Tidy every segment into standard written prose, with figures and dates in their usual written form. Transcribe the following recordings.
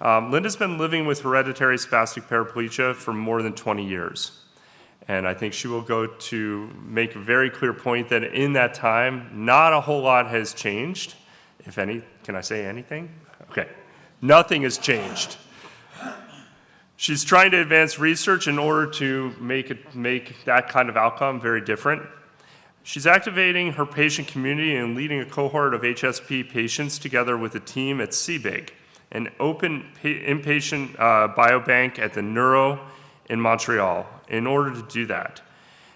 Linda's been living with hereditary spastic paraplegia for more than 20 years. And I think she will go to make a very clear point that in that time, not a whole lot has changed. If any, can I say anything? Okay, nothing has changed. She's trying to advance research in order to make that kind of outcome very different. She's activating her patient community and leading a cohort of HSP patients together with a team at CBIG, an open inpatient biobank at the Neuro in Montreal, in order to do that.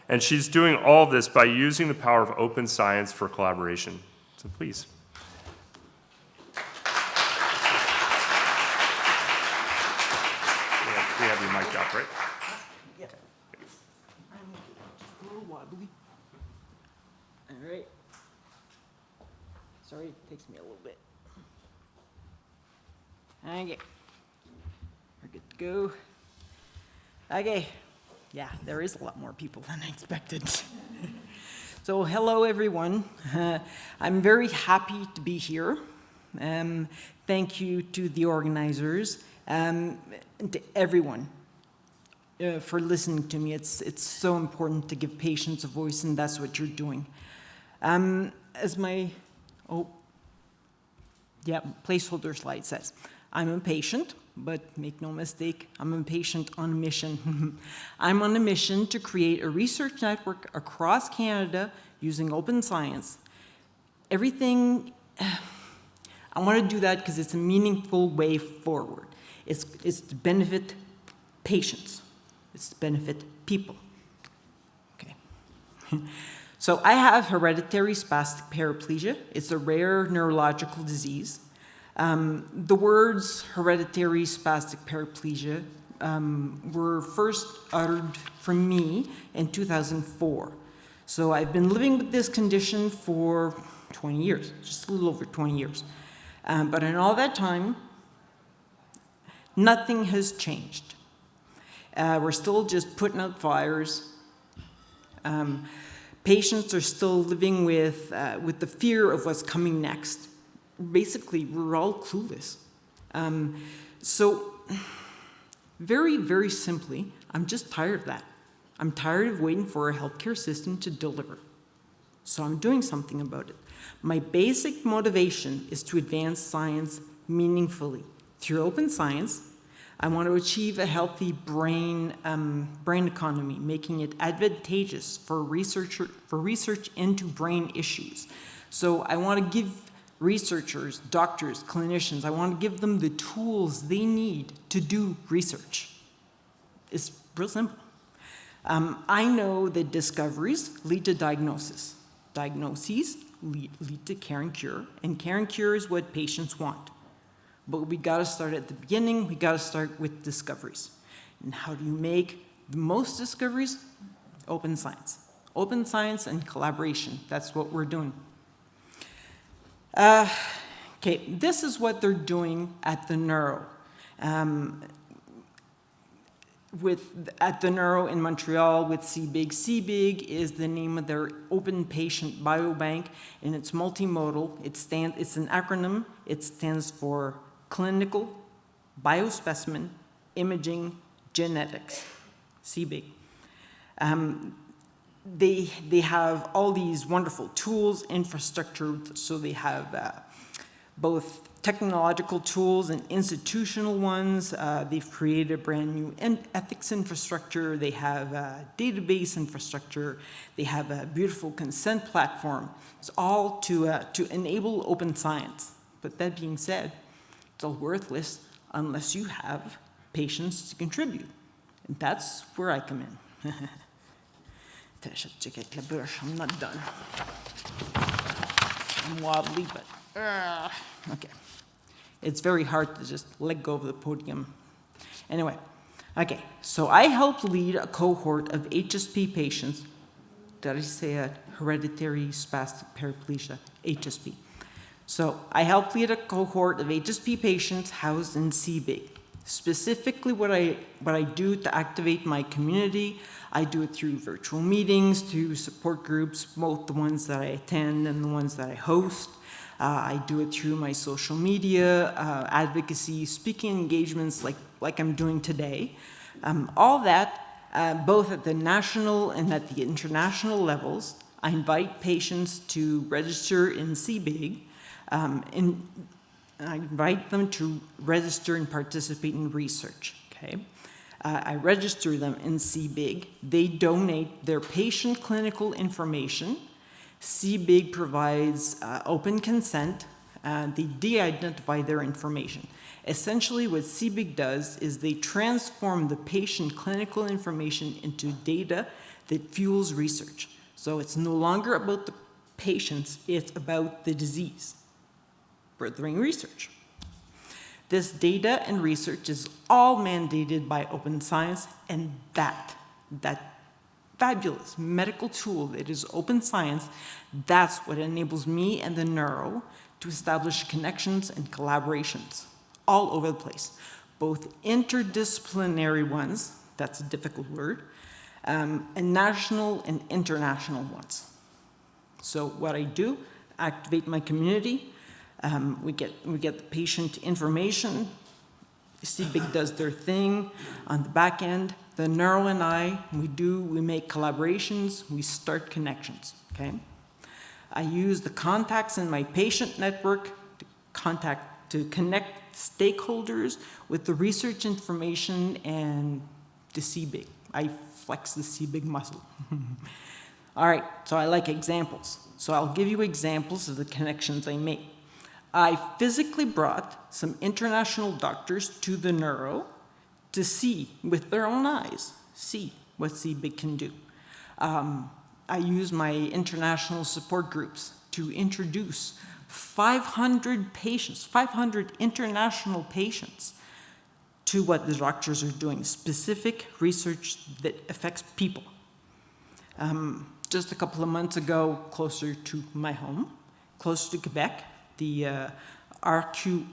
And she's doing all of this by using the power of open science for collaboration. So please. We have your mic up, right? Yeah. I'm just a little wobbly. All right. Sorry, it takes me a little bit. Okay. We're good to go. Okay. Yeah, there is a lot more people than I expected. So hello, everyone. I'm very happy to be here. Thank you to the organizers and to everyone for listening to me. It's so important to give patients a voice, and that's what you're doing. As my placeholder slide says, I'm a patient, but make no mistake, I'm a patient on a mission. I'm on a mission to create a research network across Canada using open science. Everything, I want to do that because it's a meaningful way forward. It's to benefit patients. It's to benefit people. Okay. So I have hereditary spastic paraplegia. It's a rare neurological disease. The words hereditary spastic paraplegia were first uttered from me in 2004. So I've been living with this condition for 20 years, just a little over 20 years. But in all that time, nothing has changed. We're still just putting out fires. Patients are still living with the fear of what's coming next. Basically, we're all clueless. So very, very simply, I'm just tired of that. I'm tired of waiting for a healthcare system to deliver. So I'm doing something about it. My basic motivation is to advance science meaningfully. Through open science, I want to achieve a healthy brain economy, making it advantageous for research into brain issues. So I want to give researchers, doctors, clinicians, I want to give them the tools they need to do research. It's real simple. I know that discoveries lead to diagnosis. Diagnoses lead to care and cure is what patients want. But we got to start at the beginning. We got to start with discoveries. And how do you make the most discoveries? Open science. Open science and collaboration. That's what we're doing. Okay, this is what they're doing at the Neuro. At the Neuro in Montreal with CBIG. CBIG is the name of their open patient biobank, and it's multimodal. It's an acronym. It stands for Clinical Biospecimen Imaging Genetics, CBIG. They have all these wonderful tools, infrastructure, so they have both technological tools and institutional ones. They've created a brand new ethics infrastructure. They have a database infrastructure. They have a beautiful consent platform. It's all to enable open science. But that being said, it's all worthless unless you have patients to contribute. And that's where I come in. I'm not done. I'm wobbly, but okay. It's very hard to just let go of the podium. Anyway, okay, so I helped lead a cohort of HSP patients. Did I say hereditary spastic paraplegia, HSP? So I helped lead a cohort of HSP patients housed in CBIG. Specifically what I do to activate my community, I do it through virtual meetings, through support groups, both the ones that I attend and the ones that I host. I do it through my social media, advocacy, speaking engagements like I'm doing today. All that, both at the national and at the international levels. I invite patients to register in CBIG, and I invite them to register and participate in research, okay? I register them in CBIG. They donate their patient clinical information. CBIG provides open consent. They de-identify their information. Essentially, what CBIG does is they transform the patient clinical information into data that fuels research. So it's no longer about the patients, it's about the disease, furthering research. This data and research is all mandated by open science, and that fabulous medical tool that is open science, that's what enables me and the neuro to establish connections and collaborations all over the place, both interdisciplinary ones, that's a difficult word, and national and international ones. So what I do, activate my community, we get the patient information, CBIG does their thing on the back end, the neuro and I, we make collaborations, we start connections, okay? I use the contacts in my patient network to connect stakeholders with the research information and the CBIG. I flex the CBIG muscle. All right, so I like examples. So I'll give you examples of the connections I make. I physically brought some international doctors to the neuro to see, with their own eyes, see what CBIG can do. I use my international support groups to introduce 500 patients, 500 international patients to what the doctors are doing, specific research that affects people. Just a couple of months ago, closer to my home, closer to Quebec, the RQMO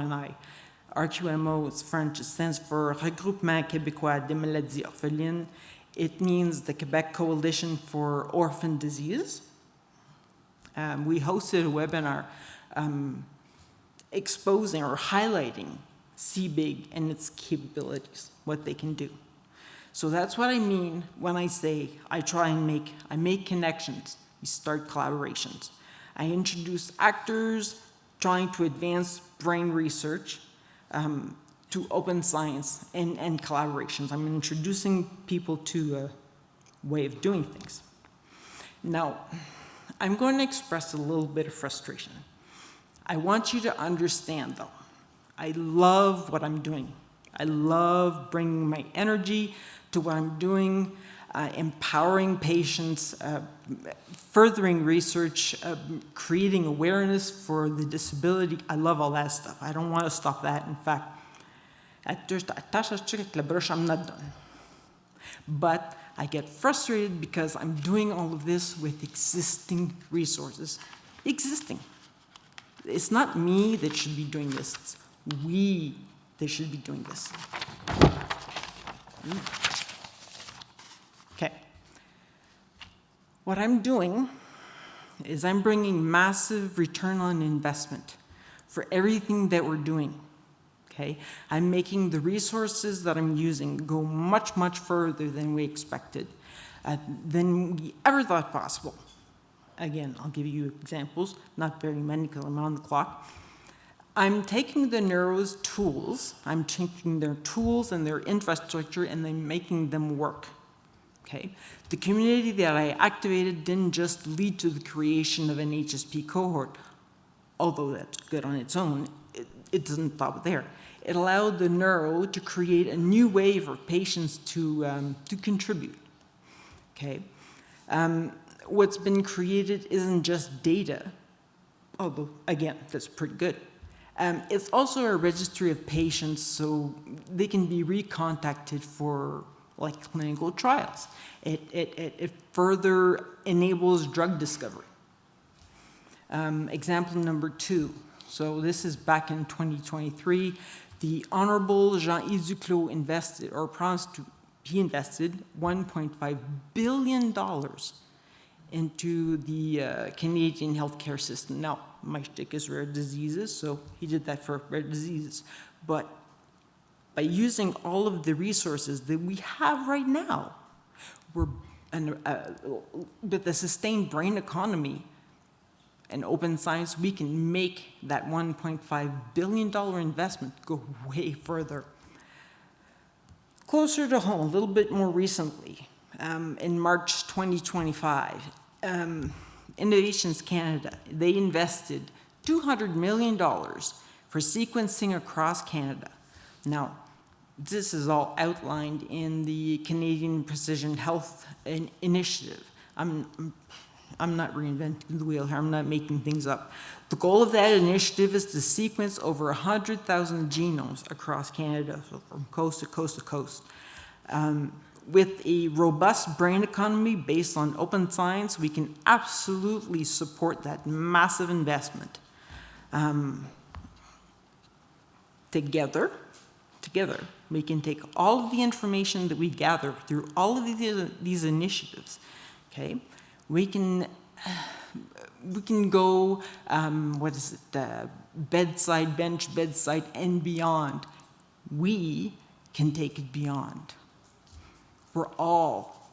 and I. RQMO is French, it stands for Regroupement Québécois des Maladies Orphelines. It means the Quebec Coalition for Orphan Disease. We hosted a webinar exposing or highlighting CBIG and its capabilities, what they can do. So that's what I mean when I say I make connections, we start collaborations. I introduce actors trying to advance brain research to open science and collaborations. I'm introducing people to a way of doing things. Now, I'm going to express a little bit of frustration. I want you to understand, though, I love what I'm doing. I love bringing my energy to what I'm doing, empowering patients, furthering research, creating awareness for the disability. I love all that stuff. I don't want to stop that. In fact, I'm not done. But I get frustrated because I'm doing all of this with existing resources. Existing. It's not me that should be doing this. It's we that should be doing this. Okay. What I'm doing is I'm bringing massive return on investment for everything that we're doing. Okay? I'm making the resources that I'm using go much, much further than we expected, than we ever thought possible. Again, I'll give you examples, not very many because I'm on the clock. I'm taking the neuro's tools, I'm taking their tools and their infrastructure and then making them work. Okay? The community that I activated didn't just lead to the creation of an HSP cohort, although that's good on its own, it doesn't stop there. It allowed the neuro to create a new wave of patients to contribute. Okay? What's been created isn't just data, although, again, that's pretty good. It's also a registry of patients so they can be recontacted for like clinical trials. It further enables drug discovery. Example number 2. So this is back in 2023. The Honorable Jean-Yves Duclos invested $1.5 billion into the Canadian healthcare system. Now, my shtick is rare diseases, so he did that for rare diseases. But by using all of the resources that we have right now, with the sustained brain economy and open science, we can make that $1.5 billion investment go way further. Closer to home, a little bit more recently, in March 2025, Innovations Canada, they invested $200 million for sequencing across Canada. Now, this is all outlined in the Canadian Precision Health Initiative. I'm not reinventing the wheel here, I'm not making things up. The goal of that initiative is to sequence over 100,000 genomes across Canada, so from coast to coast to coast. With a robust brain economy based on open science, we can absolutely support that massive investment. Together, we can take all of the information that we gather through all of these initiatives, okay? We can go, bedside, bench, bedside, and beyond. We can take it beyond. We're all,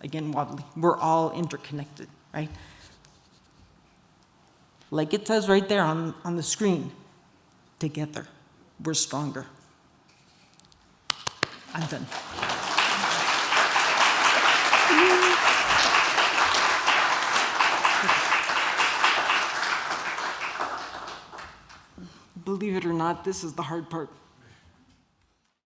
again, wobbly, we're all interconnected, right? Like it says right there on the screen, together, we're stronger. I'm done. Believe it or not, this is the hard part.